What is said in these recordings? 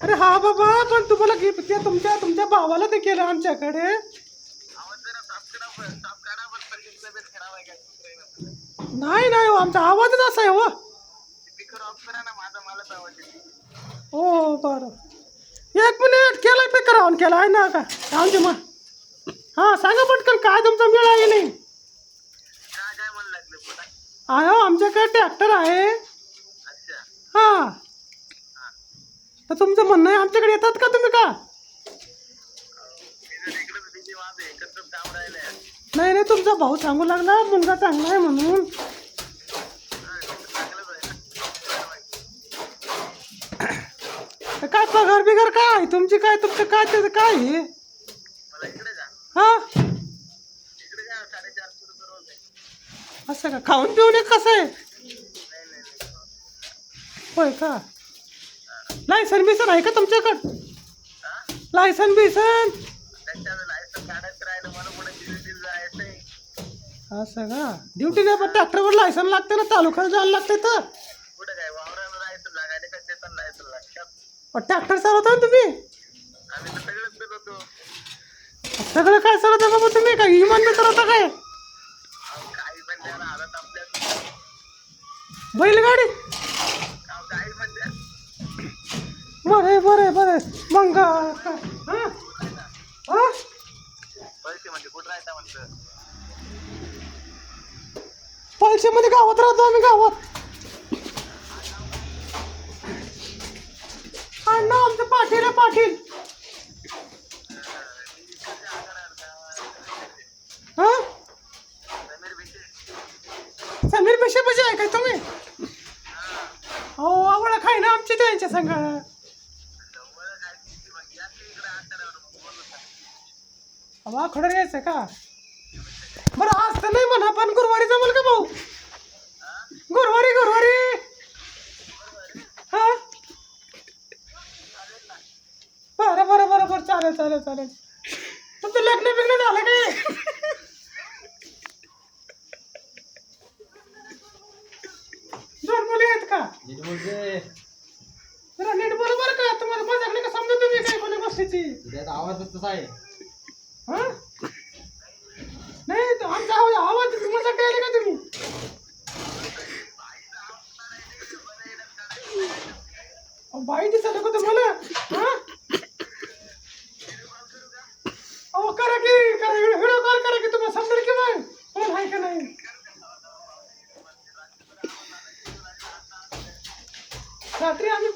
अरे हा बाबा, पण तुम्हाला गिफ्ट ते तुमच्या तुमच्या भावाला ते केलं आमच्याकडे. नाही नाही हो, आमचा आवाजच असा आहे हो. हो बरं, 1 मिनिट केलाय पिकर ऑन केला आहे ना का आमचे मग. हां सांगा पटकन, काय तुमचं मिळ आहे नाही. आहे हो, आमच्याकडे ट्रॅक्टर आहे. हां, तर तुमचं म्हणणं आहे आमच्याकडे येतात का तुम्ही का? नाही नाही, तुमचा भाऊ सांगू लागला मुलगा चांगला आहे म्हणून. काय पगार बिगार काय आहे तुमची, काय तुमचं काय त्याचं काय आहे? हां असं का, खाऊन पिऊन एक कसं आहे? होय का? लायसन बिसन आहे का तुमच्याकडं? लायसन बिसन असं का? ड्युटी नाही, पण ट्रॅक्टरवर लायसन लागते ना, तालुक्याला जायला लागते तर. ट्रॅक्टर चालवता ना तुम्ही? सगळं काय चालवता बाबा तुम्ही, काय इमान बी चालवता काय? बैलगाडी? बरं बरं बरं, मग हां हां पळशीमध्ये गावात राहतो आम्ही, गावात. ना आमचं पाटील आहे, पाटील. हां समीर पेशापाशी आहे काय तुम्ही? हो, आवडा खाय ना आमची त्यांच्या संग. हवा खडं यायचं का? बरं आज तर नाही म्हणा, पण गुरुवारी जमल का भाऊ? गुरुवारी गुरुवारी. हां बरं बरं बरं बरं, चालेल चालेल चालेल. तुमचं लग्न बिग्न झालं काय? दोन मुली आहेत का? जरा नीट बरोबर का, तुम्हाला मजाक नाही का समजा तुम्ही काय कोणी गोष्टीची? आवाजच तसा आहे. हां नाही, तो आमचा आवाज मजाक द्यायला का तुम्ही? बाई दिसायला का तुम्हाला? हां अहो करा की, करा व्हिडिओ कॉल करा की, तुम्हाला समजेल की मग कोण आहे का नाही. रात्री आम्ही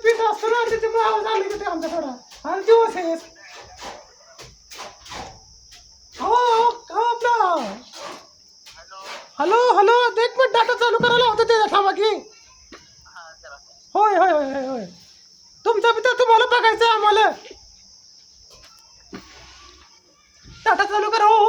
पीत असतो ना, त्याच्यामुळे आवाज आला की ते आमचा थोडा. आणि दिवस आहे. हो हो हो आपला. हॅलो हॅलो, 1 मिनिट डाटा चालू करायला होतं ते, थांबा की. होय होय होय होय होय, तुमचा पिता तुम्हाला बघायचं आम्हाला. डाटा चालू करा हो.